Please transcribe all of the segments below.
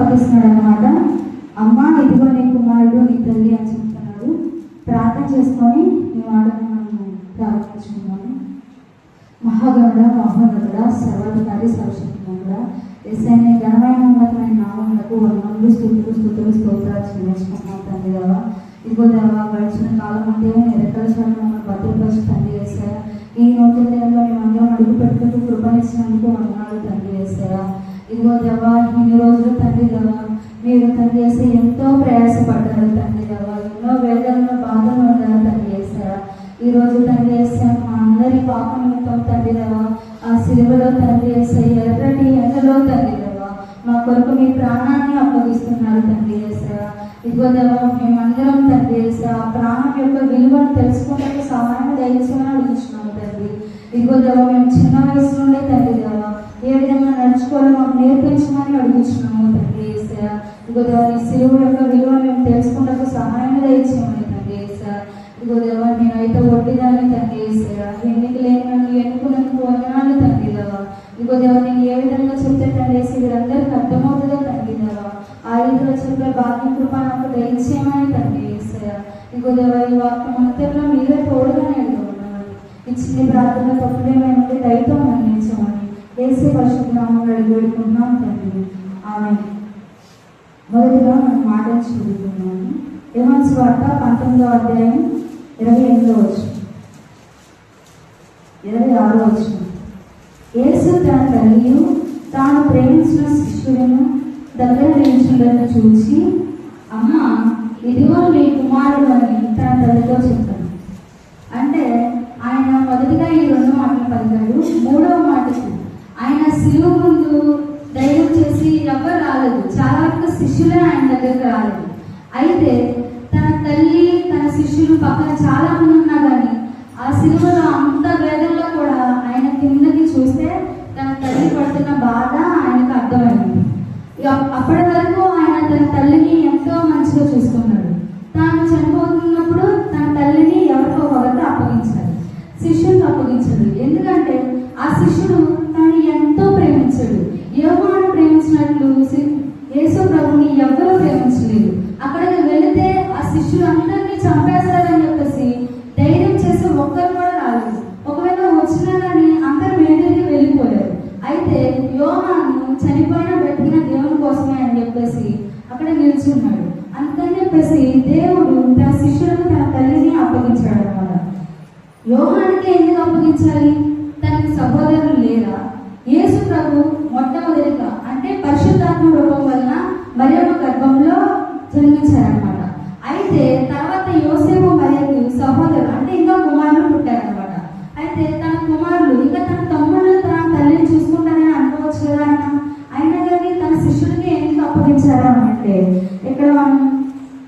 అప్పగిస్తున్నాడు అనమాట. అమ్మ ఇదిగో నీ కుమారుడు నీ తల్లి అని చెప్తున్నాడు. ప్రార్థన చేసుకొని మీ మాటను మనం ప్రారంభించుకున్నాము. మహాగణుడ మహోన్నతుడ సర్వాధికారి సర్వశక్తిమంతుడ యేసయ్య ఘనమైన ఉన్నతమైన నామములకు వందనములు స్తుతులు స్తోత్రాలు చెల్లించుకుంటున్నాం తండ్రి దేవా. ఇదిగో దేవా గడిచిన కాలం అంటే నిరకల మమ్మల్ని భద్రపరిచి తండ్రి యేసయ్య ఈ నూతన దినంలో మేమందరం అడుగు పెట్టుకు కృపనిచ్చినందుకు వందనాలు తండ్రి యేసయ్య. ఇదిగో దేవా ఇన్ని రోజులు తండ్రి దేవా మీరు తండ్రి యేసయ్య ఎంతో ప్రయాసపడ్డారు తండ్రి దేవా, ఎన్నో వేదనలో బాధలు ఉన్నారు తండ్రి యేసయ్య. ఈ రోజు తండ్రి యేసయ్య మా అందరి పాప నిమిత్తం తండ్రి దేవా ఆ సిలువలో తండ్రి యేసయ్య ఎర్రటి ఎండలో తండ్రి దేవా మా కొరకు మీ ప్రాణాన్ని అప్పగిస్తున్నారు తండ్రి యేసయ్య. ఇదిగో దేవా మేమందరం తండ్రి యేసయ్య ఆ ప్రాణం యొక్క విలువను తెలుసుకోవడానికి సహాయం దయచేయమని అడుగుతున్నాము తండ్రి. ఇదిగో దేవా మేము చిన్న వయసు నుండే తండ్రి దేవా ఏ విధంగా నడుచుకోవాలో మాకు నేర్పించమని అడుగుతున్నాము తండ్రి యేసయ్య. ఇదిగో దేవా నీ సిలువ యొక్క విలువ మేము తెలుసుకోవడానికి సహాయం దయచేయమని తండ్రి యేసయ్య. ఇదిగో దేవా నేనైతే వడ్డీదాన్ని తండ్రి యేసయ్య ఎన్నిక లేని నన్ను ఎన్నుకున్నందుకు వందనాలు తండ్రి దేవా. ఇదిగో దేవా నేను ఏ విధంగా చెప్తే తండ్రి యేసయ్య వీరందరికీ అర్థమవుతుందో తండ్రి దేవా ఆ రీతిలో చెప్పే భాగ్య కృప నాకు దయచేయమని తండ్రి యేసయ్య. ఇదిగో దేవా ఈ వాక్యం అంతట్లో మీరే తోడుగా నేర్చుకున్నామని ఇచ్చిన ప్రార్థన తప్పులేమైనా దయతో మన్నించమని యేసయ్య పరిశుద్ధ నామములో అడిగి వేడుకుంటున్నాం తండ్రి. ఆమేన్. మొదటిగా మనం మాటలు చదువుతున్నాము. యోహాను సువార్త 19వ అధ్యాయం 28వ వచనం 26వ వచనం. యేసు తన తల్లియు తాను ప్రేమించిన శిష్యులను దగ్గర నిలిచిండను చూసి అమ్మ ఇదిగో నీ కుమారుడు అని తన తల్లితో చెప్పాను. అంటే ఆయన మొదటిగా ఈ 2 మాటలు పలికాడు. 3వ మాటకు ఆయన సిలువ ముందు ధైర్యం చేసి ఎవరు రాలేదు, చాలా వరకు శిష్యులే ఆయన దగ్గరికి రాలేదు. అయితే తన తల్లి తన శిష్యులు పక్కన చాలా మంది ఉన్నా కానీ ఆ సిలువలో అంత వేదనలో కూడా ఆయన కిందకి చూస్తే తన తల్లి పడుతున్న బాధ ఆయనకు అర్థమైంది. అప్పటి వరకు ఆయన తన తల్లిని ఎంతో మంచిగా చూసుకున్నాడు. తాను చనిపోతున్నప్పుడు తన తల్లిని ఎవరికో ఒకరికి అప్పగించాడు, శిష్యులకు అప్పగించాడు. ఎందుకంటే ఆ శిష్యుడు తను ఎంతో ప్రేమించాడు. యోహాను ప్రేమించినట్లు యేసు ప్రభుని ఎవరూ ప్రేమించలేదు. అక్కడికి వెళితే ఆ శిష్యులందరినీ చంపేస్తారని చెప్పేసి ధైర్యం చేసి ఒక్కరు కూడా రాలేదు. ఒకవేళ వచ్చినా కానీ అందరూ వేడికి వెళ్ళిపోయారు. అయితే యోహాను చనిపోయిన బ్రతికిన దేవుని కోసమే అని చెప్పేసి అక్కడ నిల్చున్నాడు. అందుకని చెప్పేసి దేవుడు తన శిష్యులకు తన తల్లిని అప్పగించాడు అన్నమాట. యోహానికి ఎందుకు అప్పగించాలి? తనకి సహోదరులు లేరా? యేసు ప్రభు మొట్టమొదటిగా అంటే పరిశుద్ధాత్మ రూపం వలన మరియమ్మ గర్భంలో జన్మించారనమాట. అయితే తర్వాత యోసేపు మరియకు సహోదరులు అంటే ఇంకా కుమారులు పుట్టారనమాట. అయితే తన కుమారులు ఇంకా తన తమ్ముళ్ళు తన తల్లిని చూసుకుంటారని అనుకోవచ్చు కదా అయినా కానీ తన శిష్యుడికి ఎందుకు అప్పగించారు అని అంటే ఇక్కడ మనం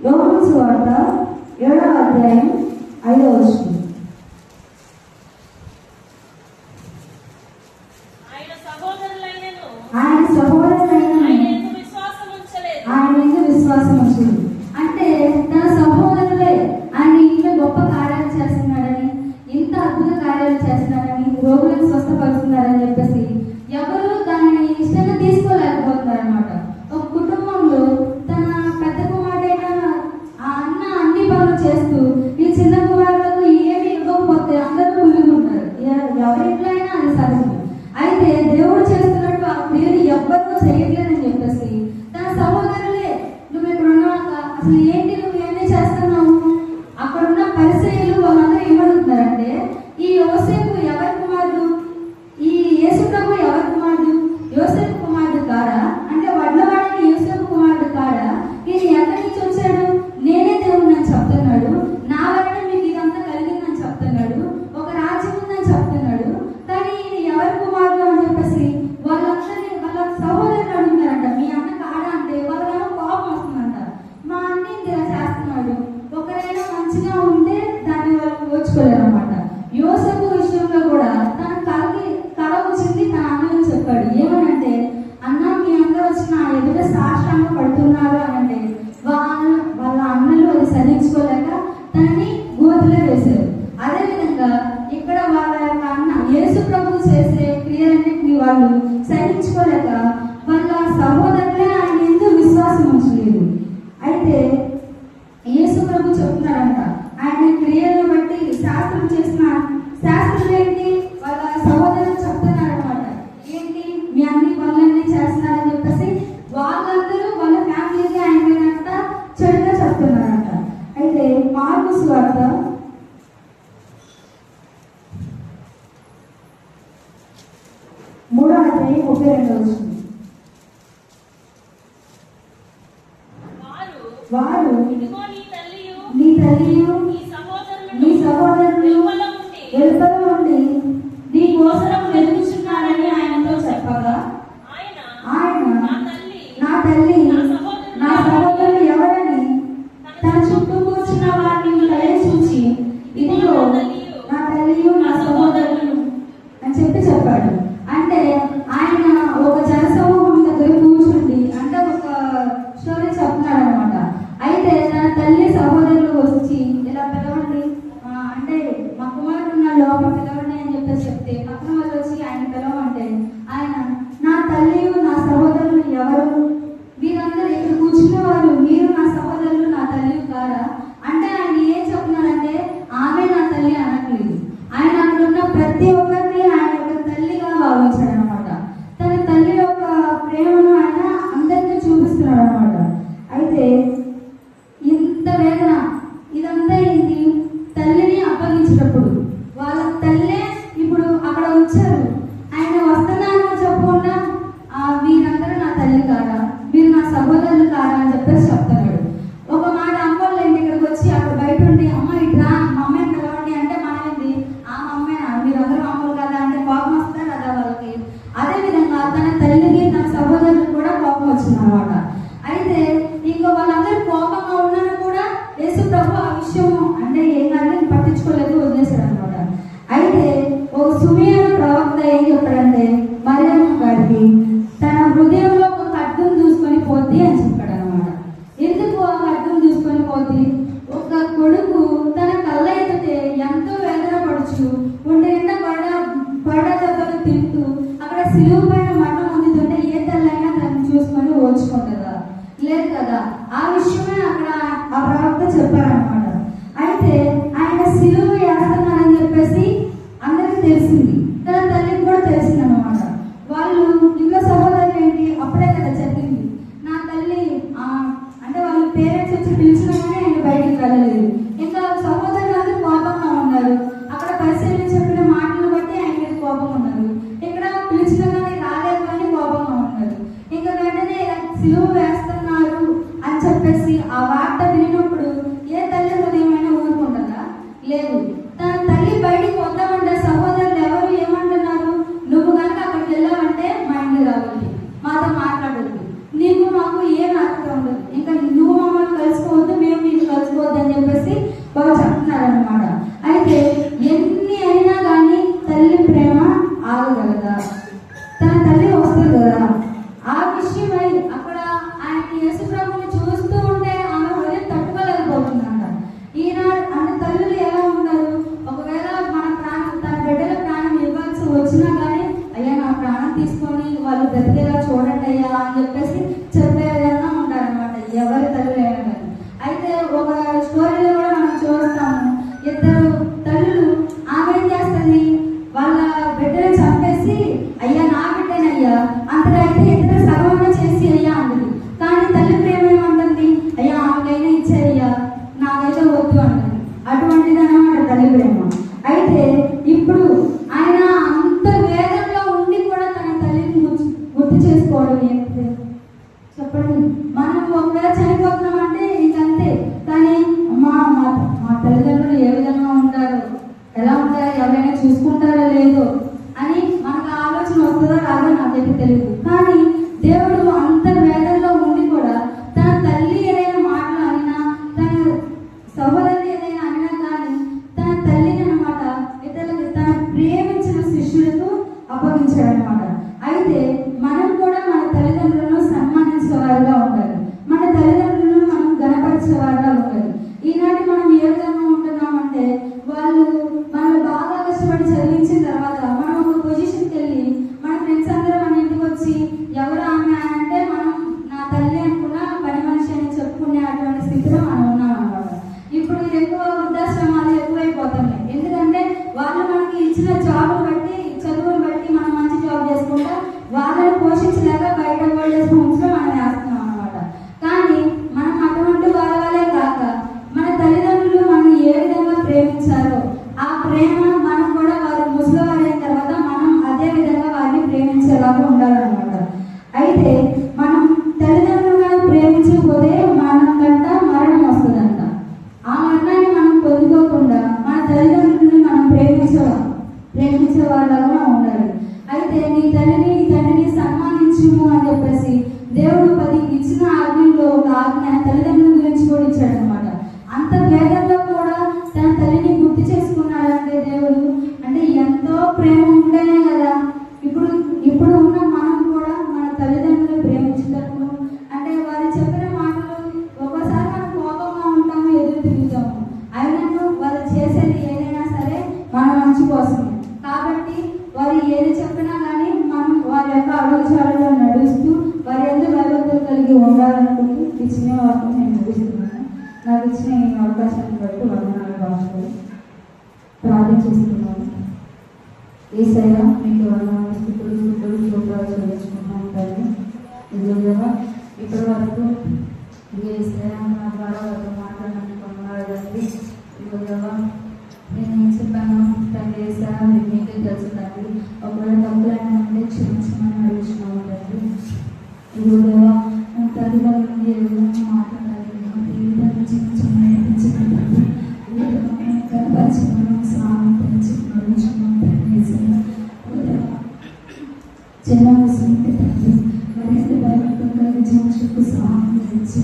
యోహాను సువార్త 7వ అధ్యాయం 5వ వచనం. ఆయన సహోదరులైన ఆయన ఎందుకు విశ్వాసం ఉంచలేదు. అంటే తన సహోదరులే ఆయన ఇంట్లో గొప్ప కార్యాలు చేస్తున్నాడని, ఇంత అద్భుత కార్యాలు చేస్తున్నాడని, రోగులను స్వస్థపరుస్తున్నారని చెప్పేసి ఎవరు దాన్ని ఇష్టంగా తీసుకోలేకపోతున్నారు అనమాట. ఒక కుటుంబంలో తన పెద్ద కుమారుడైన ఆ అన్న అన్ని పనులు చేస్తూ ఈ చిన్న కుమారులకు ఏమి ఇవ్వకపోతే అందరూ కుళ్ళుకుంటారు. ఎవరింట్లో అయినా అది సహజం. అయితే దేవుడు చేస్తున్నట్టు ఆ క్రియలు ఎవ్వరూ చేయట్లేదని చెప్పేసి తన సహోదరులే నువ్వు ఇక్కడ ఉన్నాక అసలు ఏంటి నువ్వు ఏమీ చేస్తున్నావు? అక్కడున్న పరిసయ్యులు వాళ్ళందరూ ఏమడుగుతున్నారంటే ఈ యోసేపు ఎవరి కుమారుడు, ఈ యేసు ప్రభు ఎవరి కుమారుడు? యోసేపు కుమారుడు కాడా? అంటే వడ్లవాడని యోసేపు కుమారుడు కాడా? ఈయన ఎక్కడి నుంచి వచ్చాడు? నేనే దేవుడు అని చెప్తున్నాడు. నా వలన మీకు ఇదంతా కలిగిందని చెప్తున్నాడు. ఒక రాజ్యం ఉందని చెప్తున్నాడు. కానీ ఈయన ఎవరి కుమారుడు అని చెప్పేసి వాళ్ళందరినీ వాళ్ళ సహోదరులు అడుగుతారంట. మీ అన్న కాడా అంటే వాళ్ళేమో కోపం వస్తుందంట. మా అన్న ఇలా చేస్తున్నాడు. ఒకరైనా మంచిగా ఉంటే దాన్ని వాళ్ళు ఓర్చుకోలేరు అనమాట. యోసేపు విషయంలో కూడా తన కళ వచ్చింది. తన అన్నని చెప్పాడు ఏమనంటే అన్న మీ అందరూ వచ్చి నా ఎదుట సాష్టాంగ పడుతున్నారు అని అంటే వాళ్ళ అన్నలు అది సహించుకోలేక తనని గోతిలో వేశారు. అదేవిధంగా ఇక్కడ వాళ్ళ యొక్క అన్న యేసు ప్రభు చేసే క్రియలన్నింటినీ వాళ్ళు సహించుకోలేక వాళ్ళ సహోదరులే ఆయన ఎందుకు సువార్త 3:32. వారు నీ తల్లియు నీ సహోదరులు వెలుపల ఉండి నీ కోసం వెతుకుచున్నారని ఆయనతో చెప్పగా, ఆయన నా తల్లి నా సహోదరులు ఎవరని తన చుట్టూ కూర్చున్న వారిని కలే చూచి, ఇదిగో నా తల్లియు నా సహోదరులు అని చెప్పాడు. అంటే ఆయన ఒక జనసమూహం దగ్గర కూర్చుండి అంటే ఒక స్టోరీ చెప్తున్నాడు అనమాట. అయితే తన తల్లి సహోదరులు వచ్చి ఇలా పిలవండి, అంటే మా కుమారుడు ఉన్న లోపల పిలవండి అని చెప్తే పక్కన వాళ్ళు వచ్చి ఆయన పిలవంటే ఆయన నా తల్లి నా సహోదరులు ఎవరు, మీరందరూ ఇక్కడ కూర్చున్న వారు మీరు నా సహోదరులు నా తల్లి కారా అంటే ఆయన ఏం చెప్తున్నారంటే ఆమె నా తల్లి అనట్లేదు. ఆయన అక్కడ ఉన్న ప్రతి ఒక్కరిని ఆయన ఒక తల్లిగా భావించాడు అనమాట. తన తల్లి యొక్క ప్రేమను ఆయన అందరికీ చూపిస్తున్నాడు అనమాట. అయితే ఇంత వేదన ఇదంతా ఏంటి, తల్లిని అప్పగించేటప్పుడు వాళ్ళ తల్లే ఇప్పుడు అక్కడ వచ్చారు. ఆయన వస్తున్నాను చెప్పకుండా మీరందరూ నా తల్లి కారా, మీరు నా సహోదరులు కారా అని చెప్పేసి చెప్తున్నాడు. ఒక మాట అమ్మోళ్ళు ఏంటి ఇక్కడికి వచ్చి అక్కడ బయట ఉండి అమ్మ ఇట్లా మా అమ్మాయిని పిలవండి అంటే మనమేంది ఆ అమ్మాయి మీరందరూ అమ్మలు కదా అంటే కోపం వస్తారు కదా వాళ్ళకి. అదే విధంగా తన తల్లికి తన సహోదరులకు కూడా కోపం వచ్చింది అనమాట. అయితే ఇంకా వాళ్ళందరూ కోపంగా ఉన్నాను కూడా యేసు ప్రభు ఆ విషయం అంటే ఏం కాదు పట్టించుకోలేదు, వదిలేశాడు అనమాట. అయితే ఒక సుమేయ ప్రవక్త ఏం చెప్పాడంటే మరియమ్మ గారికి తన హృదయంలో ఒక ఖడ్గం దూసుకొని పోద్ది అని చెప్పాడు అనమాట. ఎందుకు ఆ ఖడ్గం దూసుకొని పోద్ది, ఒక కొడుకు తన కళ్ళ ఎత్తితే ఎంతో వేదన పడుచు ఉండే నిండా పడ దెబ్బలు తింటూ అక్కడ సిలువ పైన మరణం పొందుతుంటే ఏ తల్లైనా తనని చూసుకొని ఓర్చుకుంటుందా, లేదు కదా. ఆ విషయమే అక్కడ ఆ ప్రవక్త చెప్పారనమాట. అయితే ఆయన సిలువ వేస్తున్నారని చెప్పేసి అందరికి తెలిసింది, తన తల్లికి కూడా తెలిసింది అనమాట. వాళ్ళు ఇంట్లో సహోదరులు ఏంటి అప్పుడే కదా చెప్పింది నా తల్లి అంటే వాళ్ళ పేరెంట్స్ వచ్చి పిలిచినామని ఆయన బయటికి వెళ్ళలేదు. ఇంకా సహోదరులు అందరూ కోపంగా ఉన్నారు. అక్కడ పరిశీలన చెప్పిన మాటలు బట్టి ఆయన మీద కోపం ఉన్నారు. ఇక్కడ పిలిచిన కానీ రాలేదు కానీ కోపంగా ఉన్నారు. ఇంకా వెంటనే సిలువ వేస్తున్నారు అని చెప్పేసి ఆ వార్త వినినప్పుడు ఏ తల్లి హృదయమైనా ఊరుకుంటుందా, లేదు. తన తల్లి బయటికి వద్దామంటే సహోదరులు ఎవరు ఏమంటున్నారు, నువ్వు కనుక అక్కడికి వెళ్ళావంటే మా ఇంటికి రావాలి, మాతో మాట్లాడద్దు, నీకు మాకు ఏం అర్థం ఉండదు, ఇంకా నువ్వు మమ్మల్ని కలుసుకోవద్దు మేము నీకు కలుసుకోవద్దు అని చెప్పేసి బాగా చెప్తున్నారు అనమాట. అయితే ఎన్ని అయినా కానీ తల్లి ప్రేమ ఆగగలదా, తన తల్లి వస్తుంది కదా. ఆ విషయమై అక్కడ ఆయన యేసు ప్రభుని చూస్తూ ఉంటే ఆమె హృదయం తట్టుకోలేకపోతుందంట. ఈనాడు అంటే తల్లులు ఎలా ఉంటారు, ఒకవేళ మన ప్రాణం తన బిడ్డల ప్రాణం ఇవ్వాల్సి వచ్చినా కానీ అయ్యా నా ప్రాణం తీసుకొని వాళ్ళు బ్రతికేలా చూడండి అయ్యా అని చెప్పేసి చెప్పే విధంగా ఉంటారనమాట ఎవరి తల్లులు అయినా కానీ. అయితే ఒక స్టోరీలో కూడా మనం చూస్తాము, ఇద్దరు తల్లులు ఆమె ఏం చేస్తుంది వాళ్ళ బిడ్డను చంపేసి అయ్యా నా బిడ్డనయ్యా అంతగా అయితే ఇద్దరు సర్వమే చేసి అయ్యా అంటుంది. కానీ తల్లి ప్రేమ ఏమంటుంది, అయ్యా ఆమెకైనా ఇచ్చేయ్యా నాకైతే వద్దు అంటుంది. అటువంటిది అన్నమాట తల్లి ప్రేమ. అయితే ఇప్పుడు ఆయన అంత వేదంలో ఉండి కూడా తన తల్లిని గుర్తు చేసుకోవడం ఏంటి చెప్పండి. మనం ఒకవేళ చనిపోతున్నామంటే ఇంకంతే. కానీ మా తల్లిదండ్రులు ఏ విధంగా ఉంటారు, ఎలా ఉంటారో ఎవరైనా చూసుకుంటారో లేదో అని మనకు ఆలోచన వస్తుందో రాదో నాకైతే తెలియదు. కానీ దేవుడు అంత వేదంలో ఉండి కూడా తన తల్లి ఏదైనా మాటలు అనినా తన సహోదరులు ఏదైనా అనినా కానీ తన తల్లిని అనమాట ఇతరులకు తన ప్రేమించిన శిష్యులకు అప్పగించాడు అనమాట. అయితే మనం కూడా మన తల్లిదండ్రులను సన్మానించే వారిగా ఉండాలి, మన తల్లిదండ్రులను మనం గణపరిచే వారిగా ఉండాలి. ఈనాటి మనం ఏ విధంగా ఉంటున్నామంటే వాళ్ళు మనం బాగా కష్టపడి చదివించిన తర్వాత మనం ఒక పొజిషన్కి వెళ్ళి మన ఫ్రెండ్స్ అందరూ మన ఇంటికి వచ్చి ఉండాలనుకుంటే ఇచ్చిన వాటిని నేను ముగిస్తున్నాను. నాకు ఇచ్చిన ఈ అవకాశాన్ని బట్టి వందనాలు భాషలు ప్రార్థిస్తున్నాను. యేసయ్య మీకు వందనాలు, స్తుతులు స్తోత్రాలు చెల్లించుకుంటున్నాను తండ్రి. నిజంగా ఇప్పటి వరకు యేసయ్య నా ద్వారా వారితో మాట్లాడడానికి వందనాలు తండ్రి. నిజంగా నేను ఏం చెప్పాను తండ్రి యేసయ్య మీకే తెలుసు తండ్రి. ఒకవేళ తప్పులైనా ఉంటే క్షమించమని అడుగుతున్నాము తండ్రి. నిజంగా నా తల్లిదండ్రుల నుండి ఏ విధంగా మాట్లాడాలి, ఏ విధంగా జీవించమని నేర్పించండి తండ్రి. చిన్న వయసు తండ్రి మరింత బలవంతంగా విజయించుకు సహాయం చేసి